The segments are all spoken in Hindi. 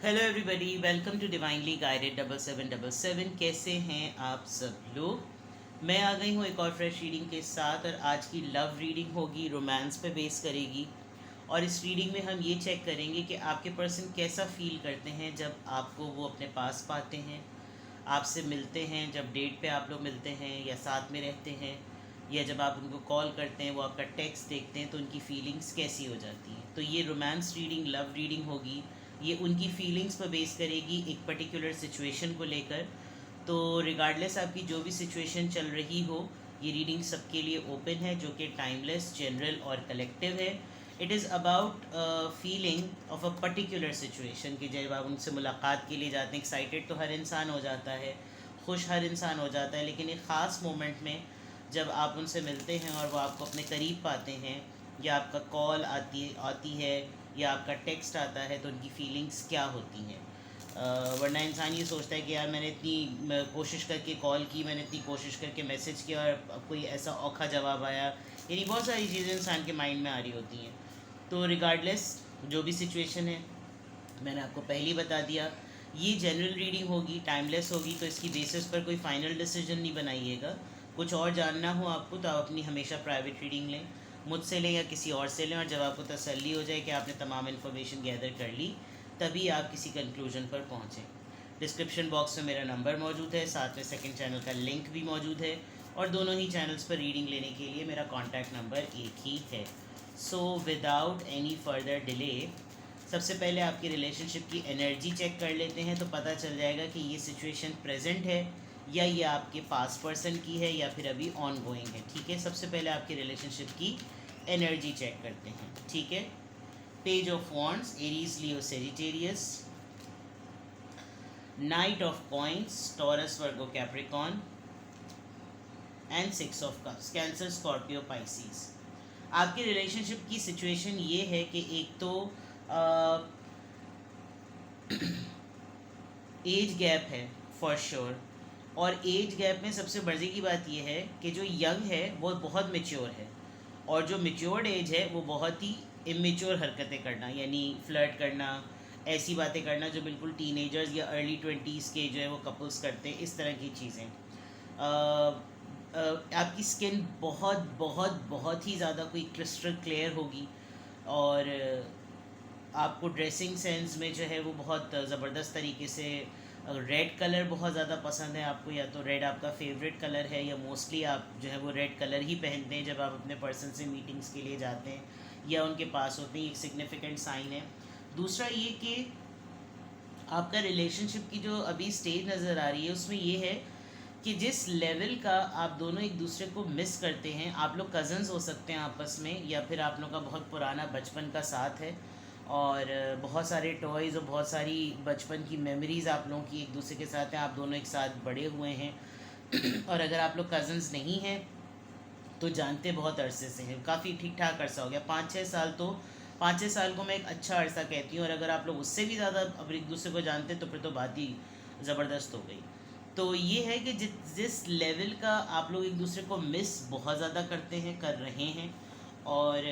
Hello everybody, welcome to divinely guided 7777। कैसे हैं आप सब लोग। मैं आ गई हूँ एक और फ्रेश रीडिंग के साथ, और आज की लव रीडिंग होगी, रोमांस पे बेस करेगी। और इस रीडिंग में हम ये चेक करेंगे कि आपके पर्सन कैसा फील करते हैं जब आपको वो अपने पास पाते हैं, आपसे मिलते हैं, जब डेट पे आप लोग मिलते हैं या साथ में रहते हैं, या जब आप उनको कॉल करते हैं, वो आपका टेक्स्ट देखते हैं, तो उनकी फीलिंग्स कैसी हो जाती हैं। तो ये रोमांस रीडिंग, लव रीडिंग होगी। ये उनकी फीलिंग्स पर बेस करेगी एक पर्टिकुलर सिचुएशन को लेकर। तो रिगार्डलेस आपकी जो भी सिचुएशन चल रही हो, ये रीडिंग सबके लिए ओपन है, जो कि टाइमलेस, जनरल और कलेक्टिव है। It is about feeling of a particular situation कि जब आप उनसे मुलाकात के लिए जाते हैं, एक्साइटेड तो हर इंसान हो जाता है, खुश हर इंसान हो जाता है, लेकिन एक ख़ास मोमेंट में जब आप उनसे मिलते हैं और वो आपको अपने करीब पाते हैं, या आपका कॉल आती है, या आपका टेक्स्ट आता है, तो उनकी फीलिंग्स क्या होती हैं। वरना इंसान ये सोचता है कि यार मैंने इतनी कोशिश करके कॉल की, मैंने इतनी कोशिश करके मैसेज किया, और अब कोई ऐसा औखा जवाब आया। यानी बहुत सारी चीज़ें इंसान के माइंड में आ रही होती हैं। तो रिगार्डलेस जो भी सिचुएशन है, मैंने आपको पहले ही बता दिया, ये जनरल रीडिंग होगी, टाइमलेस होगी, तो इसकी बेसिस पर कोई फाइनल डिसीजन नहीं बनाइएगा। कुछ और जानना हो आपको तो आप अपनी हमेशा प्राइवेट रीडिंग लें, मुझसे लें या किसी और से लें, और जब आपको तसल्ली हो जाए कि आपने तमाम इन्फॉर्मेशन गैदर कर ली, तभी आप किसी कंक्लूजन पर पहुँचें। डिस्क्रिप्शन बॉक्स में मेरा नंबर मौजूद है, साथ में सेकंड चैनल का लिंक भी मौजूद है, और दोनों ही चैनल्स पर रीडिंग लेने के लिए मेरा कॉन्टैक्ट नंबर एक ही है। So without any further delay, सबसे पहले आपकी रिलेशनशिप की एनर्जी चेक कर लेते हैं, तो पता चल जाएगा कि ये सिचुएशन प्रेजेंट है, या ये आपके पास पर्सन की है, या फिर अभी ऑन गोइंग है। ठीक है, सबसे पहले आपकी रिलेशनशिप की एनर्जी चेक करते हैं। ठीक है, page of wands, Aries, Leo, Sagittarius. Night of coins, taurus, Virgo, Capricorn. And six of cups, cancer, Scorpio, Pisces. आपकी रिलेशनशिप की सिचुएशन ये है कि एक तो एज गैप है फॉर श्योर। और एज गैप में सबसे मज़े की बात यह है कि जो यंग है वो बहुत मेच्योर है, और जो मेच्योर्ड एज है वो बहुत ही इमेच्योर हरकतें करना, यानी फ्लर्ट करना, ऐसी बातें करना जो बिल्कुल टीनेजर्स या अर्ली 20s के जो है वो कपल्स करते हैं, इस तरह की चीज़ें। आपकी स्किन बहुत बहुत बहुत ही ज़्यादा कोई क्रिस्टल क्लियर होगी, और आपको ड्रेसिंग सेंस में जो है वो बहुत ज़बरदस्त तरीके से रेड कलर बहुत ज़्यादा पसंद है आपको, या तो रेड आपका फेवरेट कलर है, या मोस्टली आप जो है वो रेड कलर ही पहनते हैं जब आप अपने पर्सन से मीटिंग्स के लिए जाते हैं या उनके पास होते हैं। एक सिग्निफिकेंट साइन है। दूसरा ये कि आपका रिलेशनशिप की जो अभी स्टेज नज़र आ रही है, उसमें ये है कि जिस लेवल का आप दोनों एक दूसरे को मिस करते हैं, आप लोग कज़न्स हो सकते हैं आपस में, या फिर आप लोगों का बहुत पुराना बचपन का साथ है, और बहुत सारे टॉयज़ और बहुत सारी बचपन की मेमोरीज़ आप लोगों की एक दूसरे के साथ हैं, आप दोनों एक साथ बड़े हुए हैं। और अगर आप लोग कज़न्स नहीं हैं तो जानते बहुत अरसे से हैं, काफ़ी ठीक ठाक अरसा हो गया, 5-6 साल। तो 5-6 साल को मैं एक अच्छा अरसा कहती हूँ, और अगर आप लोग उससे भी ज़्यादा अब एक दूसरे को जानते तो फिर तो बात ही ज़बरदस्त हो गई। तो ये है कि जिस लेवल का आप लोग एक दूसरे को मिस बहुत ज़्यादा करते हैं, कर रहे हैं। और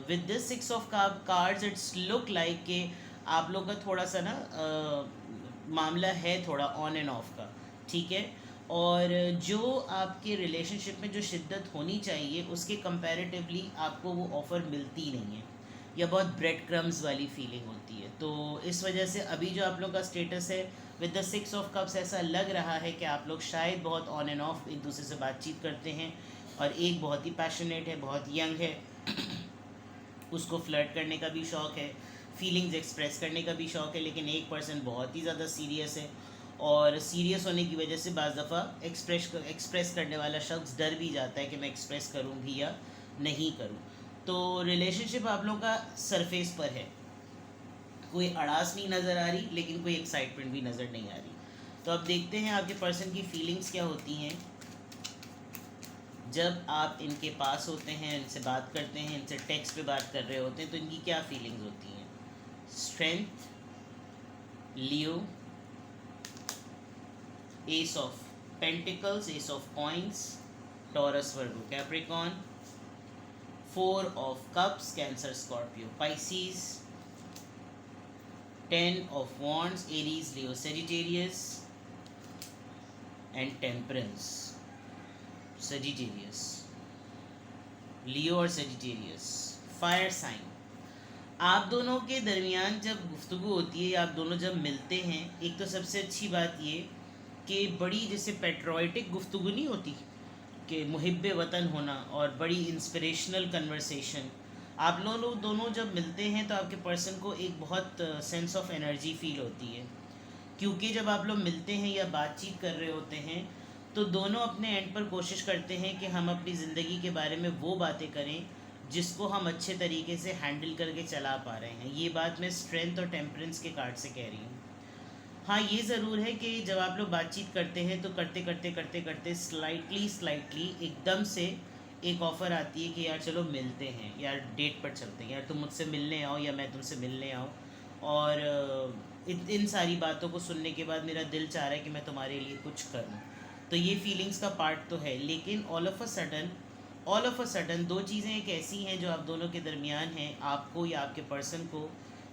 with this six of cards it's look like कि आप लोग का थोड़ा सा ना मामला है थोड़ा ऑन एंड ऑफ का। ठीक है, और जो आपके रिलेशनशिप में जो शिद्दत होनी चाहिए उसके कंपैरेटिवली आपको वो ऑफ़र मिलती नहीं है, या बहुत ब्रेड क्रम्स वाली फीलिंग होती है। तो इस वजह से अभी जो आप लोग का स्टेटस है with the six of cups, ऐसा लग रहा है कि आप लोग शायद बहुत ऑन एंड ऑफ एक दूसरे से बातचीत करते हैं, और एक बहुत ही पैशनेट है, बहुत यंग है, उसको फ्लर्ट करने का भी शौक़ है, फीलिंग्स एक्सप्रेस करने का भी शौक़ है, लेकिन एक पर्सन बहुत ही ज़्यादा सीरियस है, और सीरियस होने की वजह से बाज़ दफ़ा एक्सप्रेस करने वाला शख्स डर भी जाता है कि मैं एक्सप्रेस करूँ भी या नहीं करूँ। तो रिलेशनशिप आप लोगों का सरफेस पर है, कोई अड़ास नहीं नज़र आ रही, लेकिन कोई एक्साइटमेंट भी नज़र नहीं आ रही। तो अब देखते हैं आपके पर्सन की फीलिंग्स क्या होती हैं जब आप इनके पास होते हैं, इनसे बात करते हैं, इनसे टेक्स्ट पे बात कर रहे होते हैं, तो इनकी क्या फीलिंग्स होती हैं। Strength, Leo, S of pentacles, S of coins, taurus, Virgo, Capricorn, four of cups, cancer, Scorpio, Pisces, 5 of wands, S of pentacles, S of coins, taurus, Virgo, Capricorn, 4 of cups, cancer, Scorpio, Pisces, 5 of wands, S of pentacles, S of coins, taurus, Virgo, Capricorn, 4 of cups, cancer, Scorpio, Pisces. 10 of Wands, Aries, Leo, Sagittarius, and Temperance. Sagittarius, लियो और सेजिटेरियस फायर साइन। आप दोनों के दरमियान जब गुफ्तगू होती है, आप दोनों जब मिलते हैं, एक तो सबसे अच्छी बात ये कि बड़ी जैसे पेट्रोइटिक गुफ्तगू नहीं होती कि मुहिब्बे वतन होना, और बड़ी इंस्पिरेशनल कन्वर्सेशन। आप लोग दोनों जब मिलते हैं तो आपके पर्सन को एक बहुत सेंस ऑफ एनर्जी फील होती है, क्योंकि जब आप लोग मिलते हैं या बातचीत कर रहे होते हैं तो दोनों अपने एंड पर कोशिश करते हैं कि हम अपनी ज़िंदगी के बारे में वो बातें करें जिसको हम अच्छे तरीके से हैंडल करके चला पा रहे हैं। ये बात मैं स्ट्रेंथ और टेम्परेंस के कार्ड से कह रही हूँ। हाँ, ये ज़रूर है कि जब आप लोग बातचीत करते हैं तो करते करते करते करते स्लाइटली एकदम से एक ऑफ़र आती है कि यार चलो मिलते हैं, यार डेट पर चलते हैं, यार तुम मुझसे मिलने आओ या मैं तुमसे मिलने आऊँ। और इन सारी बातों को सुनने के बाद मेरा दिल चाह रहा है कि मैं तुम्हारे लिए कुछ करूँ। तो ये फीलिंग्स का पार्ट तो है, लेकिन ऑल ऑफ अ सडन दो चीज़ें एक ऐसी हैं जो आप दोनों के दरमियान हैं, आपको या आपके पर्सन को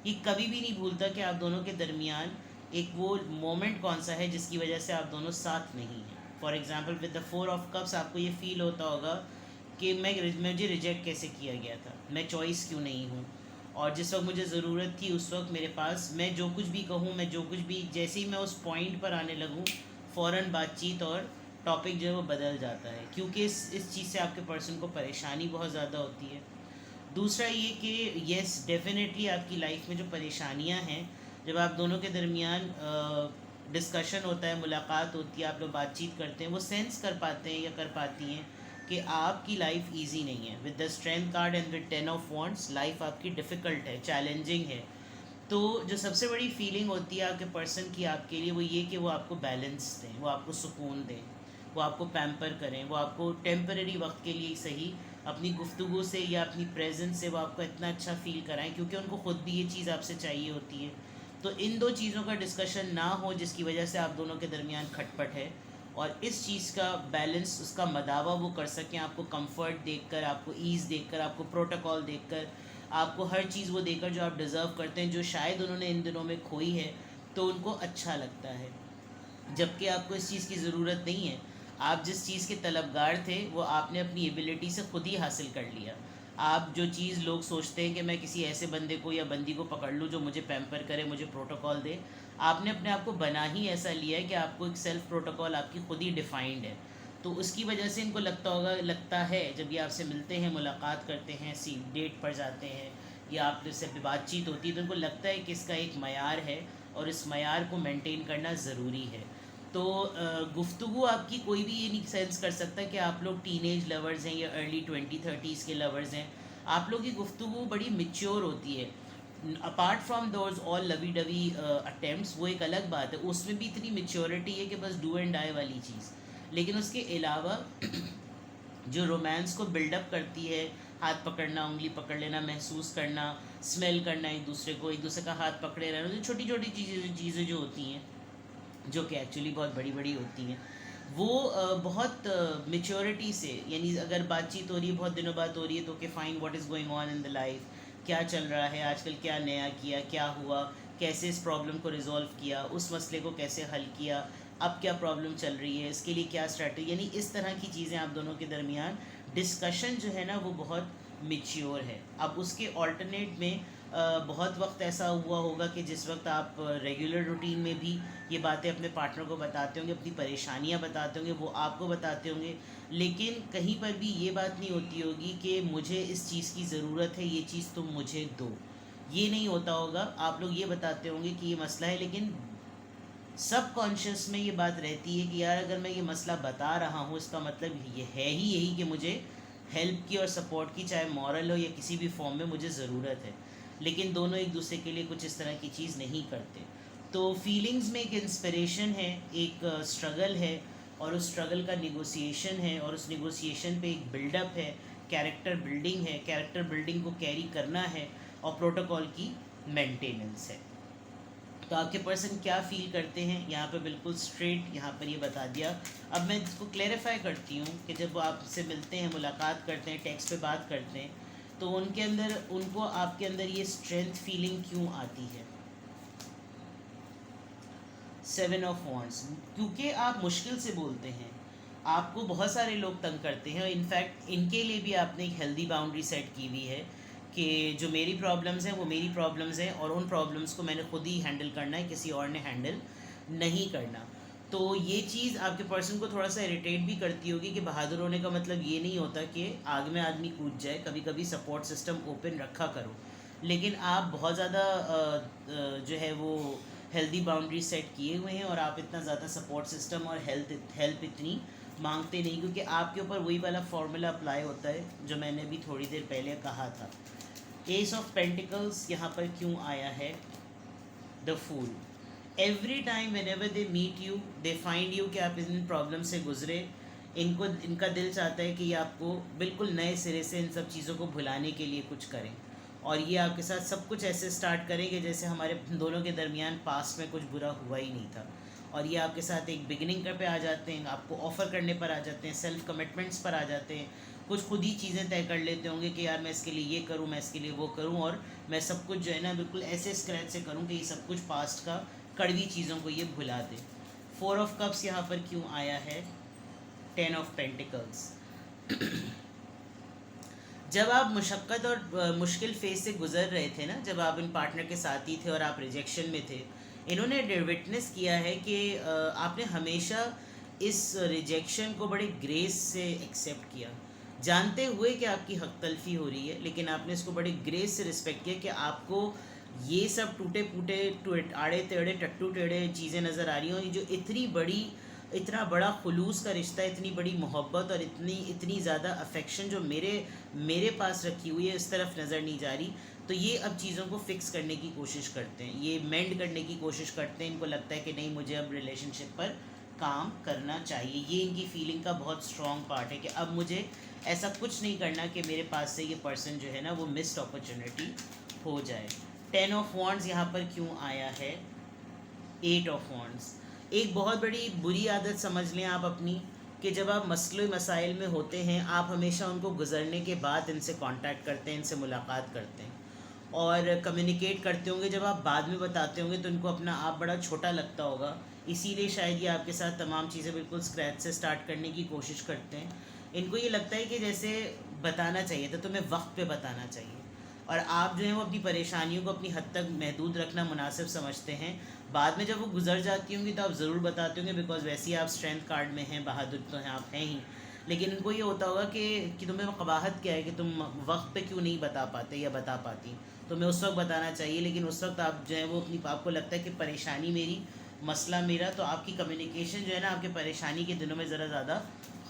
ये कभी भी नहीं भूलता कि आप दोनों के दरमियान एक वो मोमेंट कौन सा है जिसकी वजह से आप दोनों साथ नहीं हैं। For example with the 4 of cups आपको ये फील होता होगा कि मुझे रिजेक्ट कैसे किया गया था, मैं चॉइस क्यों नहीं हूँ, और जिस वक्त मुझे ज़रूरत थी उस वक्त मेरे पास मैं जो कुछ भी कहूँ, मैं जो कुछ भी, जैसे ही मैं उस पॉइंट पर आने लगूँ फ़ौरन बातचीत और टॉपिक जो है वो बदल जाता है, क्योंकि इस चीज़ से आपके पर्सन को परेशानी बहुत ज़्यादा होती है। दूसरा ये कि येस डेफिनेटली आपकी लाइफ में जो परेशानियां हैं, जब आप दोनों के दरमियान डिस्कशन होता है, मुलाकात होती है, आप लोग बातचीत करते हैं, वो सेंस कर पाते हैं या कर पाती हैं कि आपकी लाइफ इजी नहीं है। With the strength card and with 10 of wands life आपकी डिफ़िकल्ट है, चैलेंजिंग है। तो जो सबसे बड़ी फीलिंग होती है आपके पर्सन की आपके लिए, वो ये कि वो आपको बैलेंस दें, वो आपको सुकून दें, वो आपको पैम्पर करें, वो आपको टेम्परेरी वक्त के लिए सही अपनी गुफ्तगू से या अपनी प्रेजेंस से वो आपको इतना अच्छा फ़ील कराएं, क्योंकि उनको ख़ुद भी ये चीज़ आपसे चाहिए होती है। तो इन दो चीज़ों का डिस्कशन ना हो जिसकी वजह से आप दोनों के दरमियान खटपट है, और इस चीज़ का बैलेंस, उसका मदावा वो कर सकें, आपको कंफर्ट देखकर, आपको ईज़ देखकर, आपको प्रोटोकॉल देखकर, आपको हर चीज़ वो देकर जो आप डिज़र्व करते हैं, जो शायद उन्होंने इन दिनों में खोई है, तो उनको अच्छा लगता है। जबकि आपको इस चीज़ की ज़रूरत नहीं है। आप जिस चीज़ के तलबगार थे वो आपने अपनी एबिलिटी से ख़ुद ही हासिल कर लिया। आप जो चीज़ लोग सोचते हैं कि मैं किसी ऐसे बंदे को या बंदी को पकड़ लूँ जो मुझे पैम्पर करे, मुझे प्रोटोकॉल दे, आपने अपने आप को बना ही ऐसा लिया है कि आपको एक सेल्फ़ प्रोटोकॉल आपकी ख़ुद ही डिफ़ाइंड है। तो उसकी वजह से इनको लगता है जब ये आपसे मिलते हैं, मुलाकात करते हैं, सी डेट पर जाते हैं या आपसे बातचीत होती है, तो उनको लगता है कि इसका एक मयार है और इस मयार को मेंटेन करना ज़रूरी है। तो गुफ्तगू आपकी कोई भी ये नहीं सेंस कर सकता कि आप लोग टीनेज लवर्स हैं या अर्ली 20-30s के लवर्स हैं। आप लोग की गुफ्तगू बड़ी मिच्योर होती है। Apart from those all lovey dovey attempts, वो एक अलग बात है, उसमें भी इतनी मिच्योरिटी है कि बस डू एंड डाई वाली चीज़। लेकिन उसके अलावा जो रोमांस को बिल्डअप करती है, हाथ पकड़ना, उंगली पकड़ लेना, महसूस करना, स्मेल करना, एक दूसरे का हाथ पकड़े रहना, जो छोटी छोटी चीज़ें जो होती हैं, जो कि एक्चुअली बहुत बड़ी बड़ी होती हैं, वो बहुत मेच्योरिटी से, यानी अगर बातचीत हो रही है, बहुत दिनों बाद हो रही है, तो कि fine what is going on in the life, क्या चल रहा है आजकल, क्या नया किया, क्या हुआ, कैसे इस प्रॉब्लम को रिजॉल्व किया, उस मसले को कैसे हल किया, अब क्या प्रॉब्लम चल रही है, इसके लिए क्या स्ट्रैटेजी, यानी इस तरह की चीज़ें आप दोनों के दरमियान डिस्कशन जो है ना वो बहुत मेच्योर है। अब उसके ऑल्टरनेट में बहुत वक्त ऐसा हुआ होगा कि जिस वक्त आप रेगुलर रूटीन में भी ये बातें अपने पार्टनर को बताते होंगे, अपनी परेशानियां बताते होंगे, वो आपको बताते होंगे, लेकिन कहीं पर भी ये बात नहीं होती होगी कि मुझे इस चीज़ की ज़रूरत है, ये चीज़ तुम मुझे दो, ये नहीं होता होगा। आप लोग ये बताते होंगे कि ये मसला है, लेकिन सब कॉन्शियस में ये बात रहती है कि यार अगर मैं ये मसला बता रहा हूँ, इसका मतलब ये है ही यही कि मुझे हेल्प की और सपोर्ट की, चाहे मॉरल हो या किसी भी फॉर्म में, मुझे ज़रूरत है। लेकिन दोनों एक दूसरे के लिए कुछ इस तरह की चीज़ नहीं करते। तो फीलिंग्स में एक इंस्पिरेशन है, एक स्ट्रगल है, और उस स्ट्रगल का निगोसिएशन है, और उस निगोसिएशन पे एक बिल्डअप है, कैरेक्टर बिल्डिंग है, कैरेक्टर बिल्डिंग को कैरी करना है, और प्रोटोकॉल की मेंटेनेंस है। तो आपके पर्सन क्या फ़ील करते हैं, यहाँ पे बिल्कुल स्ट्रेट यहाँ पर ये बता दिया। अब मैं इसको क्लेरिफाई करती हूँ कि जब वो आपसे मिलते हैं, मुलाकात करते हैं, टेक्स्ट पे बात करते हैं, तो उनको आपके अंदर ये स्ट्रेंथ फीलिंग क्यों आती है। 7 ऑफ वॉन्ड्स, क्योंकि आप मुश्किल से बोलते हैं, आपको बहुत सारे लोग तंग करते हैं, और इनफैक्ट इनके लिए भी आपने एक हेल्दी बाउंड्री सेट की हुई है कि जो मेरी प्रॉब्लम्स हैं वो मेरी प्रॉब्लम्स हैं, और उन प्रॉब्लम्स को मैंने खुद ही हैंडल करना है, किसी और ने हैंडल नहीं करना। तो ये चीज़ आपके पर्सन को थोड़ा सा इरिटेट भी करती होगी कि बहादुर होने का मतलब ये नहीं होता कि आग में आदमी कूद जाए, कभी कभी सपोर्ट सिस्टम ओपन रखा करो। लेकिन आप बहुत ज़्यादा जो है वो हेल्दी बाउंड्री सेट किए हुए हैं, और आप इतना ज़्यादा सपोर्ट सिस्टम और हेल्प इतनी मांगते नहीं, क्योंकि आपके ऊपर वही वाला फार्मूला अप्लाई होता है जो मैंने भी थोड़ी देर पहले कहा था। एस ऑफ पेंटिकल्स यहाँ पर क्यों आया है? The fool. Every time whenever they meet you, they find you कि आप इन प्रॉब्लम से गुजरे, इनका दिल चाहता है कि ये आपको बिल्कुल नए सिरे से इन सब चीज़ों को भुलाने के लिए कुछ करें, और ये आपके साथ सब कुछ ऐसे स्टार्ट करेंगे जैसे हमारे दोनों के दरमियान पास्ट में कुछ बुरा हुआ ही नहीं था, और ये आपके साथ एक बिगिनिंग पे आ जाते हैं, आपको ऑफ़र करने पर आ जाते हैं, सेल्फ कमिटमेंट्स पर आ जाते हैं, कुछ खुद ही चीज़ें तय कर लेते होंगे कि यार मैं इसके लिए ये करूँ, मैं इसके लिए वो करूँ, और मैं सब कुछ जो है ना बिल्कुल ऐसे स्क्रैच से करूँ कि ये सब कुछ पास्ट का कड़वी चीज़ों को ये भुला दे। 4 ऑफ कप्स यहाँ पर क्यों आया है? 10 ऑफ पेंटिकल्स। जब आप मुशक्क़त और मुश्किल फेज से गुज़र रहे थे ना, जब आप इन पार्टनर के साथ ही थे और आप रिजेक्शन में थे, इन्होंने विटनेस किया है कि आपने हमेशा इस रिजेक्शन को बड़े ग्रेस से एक्सेप्ट किया, जानते हुए कि आपकी हक तलफी हो रही है, लेकिन आपने इसको बड़े ग्रेस से रिस्पेक्ट किया कि आपको ये सब टूटे फूटे आड़े टेढ़े टट्टू टेढ़े चीज़ें नज़र आ रही हैं, और ये जो इतना बड़ा खुलूस का रिश्ता, इतनी बड़ी मोहब्बत और इतनी ज़्यादा अफेक्शन जो मेरे पास रखी हुई है, इस तरफ नज़र नहीं जा रही, तो ये अब चीज़ों को फिक्स करने की कोशिश करते हैं, ये मेंड करने की कोशिश करते हैं। इनको लगता है कि नहीं, मुझे अब रिलेशनशिप पर काम करना चाहिए। ये इनकी फीलिंग का बहुत स्ट्रॉन्ग पार्ट है कि अब मुझे ऐसा कुछ नहीं करना कि मेरे पास से ये पर्सन जो है ना वो मिस्ड अपॉर्चुनिटी हो जाए। 10 ऑफ वॉन्ड्स यहाँ पर क्यों आया है? 8 ऑफ वॉन्ड्स। एक बहुत बड़ी बुरी आदत समझ लें आप अपनी, कि जब आप मसले मसाइल में होते हैं, आप हमेशा उनको गुजरने के बाद इनसे कांटेक्ट करते हैं, इनसे मुलाकात करते हैं और कम्युनिकेट करते होंगे। जब आप बाद में बताते होंगे तो इनको अपना आप बड़ा छोटा लगता होगा, इसीलिए शायद ये आपके साथ तमाम चीज़ें बिल्कुल स्क्रैच से स्टार्ट करने की कोशिश करते हैं। इनको ये लगता है कि जैसे बताना चाहिए था, तुम्हें वक्त पे बताना चाहिए, और आप जो है वो अपनी परेशानियों को अपनी हद तक महदूद रखना मुनासिब समझते हैं। बाद में जब वो गुजर जाती होंगी तो आप ज़रूर बताते होंगे, बिकॉज वैसे ही आप स्ट्रेंथ कार्ड में हैं, बहादुर तो हैं, आप हैं ही। लेकिन इनको ये होता होगा कि तुम्हें कबाहत क्या है कि तुम वक्त पे क्यों नहीं बता पाते या बता पाती, तुम्हें उस वक्त बताना चाहिए, लेकिन उस वक्त आप जो है वो अपनी आपको लगता है कि परेशानी मेरी, मसला मेरा, तो आपकी कम्युनिकेशन जो है ना आपके परेशानी के दिनों में ज़रा ज़्यादा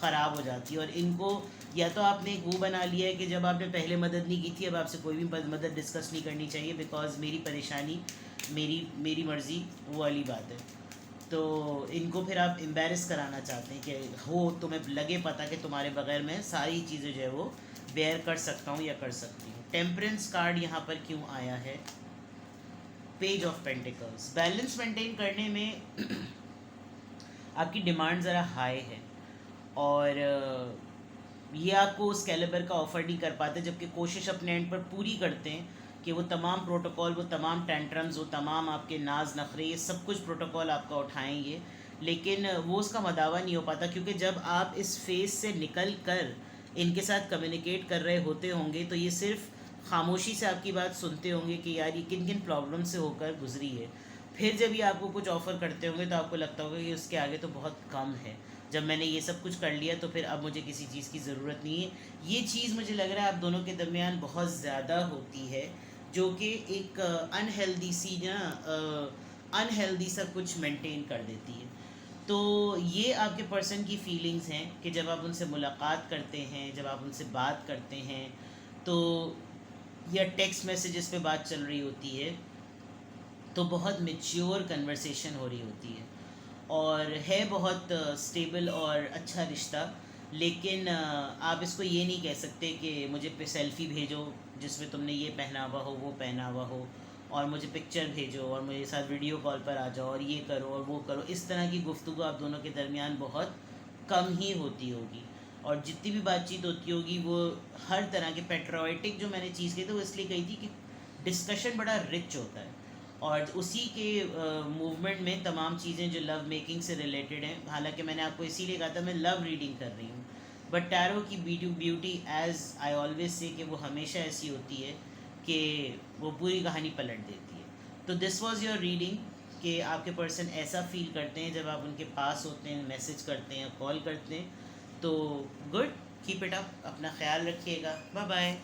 ख़राब हो जाती है। और इनको या तो आपने एक वो बना लिया है कि जब आपने पहले मदद नहीं की थी, अब आपसे कोई भी मदद डिस्कस नहीं करनी चाहिए, बिकॉज़ मेरी परेशानी मेरी मर्ज़ी, वो वाली बात है। तो इनको फिर आप एम्बेरस कराना चाहते हैं कि हो तुम्हें लगे पता कि तुम्हारे बगैर मैं सारी चीज़ें जो है वो बेयर कर सकता हूँ या कर सकती हूँ। टेम्परेंस कार्ड यहाँ पर क्यों आया है? Page of pentacles. Balance maintain करने में आपकी डिमांड ज़रा हाई है, और ये आपको उस कैलिबर का ऑफ़र नहीं कर पाते, जबकि कोशिश अपने एंड पर पूरी करते हैं कि वो तमाम प्रोटोकॉल, वो तमाम टेंट्रम्स, वो तमाम आपके नाज नखरे, ये सब कुछ प्रोटोकॉल आपका उठाएंगे, लेकिन वो उसका मदावा नहीं हो पाता, क्योंकि जब आप इस फेज़ से निकल कर इनके साथ कम्युनिकेट कर रहे होते होंगे तो ये सिर्फ खामोशी से आपकी बात सुनते होंगे कि यार ये किन किन प्रॉब्लम से होकर गुजरी है। फिर जब ये आपको कुछ ऑफ़र करते होंगे तो आपको लगता होगा कि उसके आगे तो बहुत कम है, जब मैंने ये सब कुछ कर लिया तो फिर अब मुझे किसी चीज़ की ज़रूरत नहीं है। ये चीज़ मुझे लग रहा है आप दोनों के दरमियान बहुत ज़्यादा होती है, जो कि एक अनहेल्दी सा कुछ मेंटेन कर देती है। तो ये आपके पर्सन की फीलिंग्स हैं कि जब आप उनसे मुलाकात करते हैं, जब आप उनसे बात करते हैं, तो या टेक्स्ट मैसेजेस पे बात चल रही होती है, तो बहुत मैच्योर कन्वर्सेशन हो रही होती है, और है बहुत स्टेबल और अच्छा रिश्ता। लेकिन आप इसको ये नहीं कह सकते कि मुझे पे सेल्फ़ी भेजो जिसमें तुमने ये पहना हुआ हो, वो पहना हुआ हो, और मुझे पिक्चर भेजो और मेरे साथ वीडियो कॉल पर आ जाओ और ये करो और वो करो। इस तरह की गुफ्तगू आप दोनों के दरमियान बहुत कम ही होती होगी, और जितनी भी बातचीत होती होगी वो हर तरह के पेट्रोइटिक, जो मैंने चीज़ कही थी वो इसलिए कही थी कि डिस्कशन बड़ा रिच होता है, और उसी के मूवमेंट में तमाम चीज़ें जो लव मेकिंग से रिलेटेड हैं, हालांकि मैंने आपको इसीलिए कहा था मैं लव रीडिंग कर रही हूँ, बट टैरो की beauty as I always say कि वो हमेशा ऐसी होती है कि वो पूरी कहानी पलट देती है। तो दिस वाज योर रीडिंग कि आपके पर्सन ऐसा फील करते हैं जब आप उनके पास होते हैं, मैसेज करते हैं, कॉल करते हैं। तो गुड, कीप इट अप, अपना ख्याल रखिएगा, बाय बाय।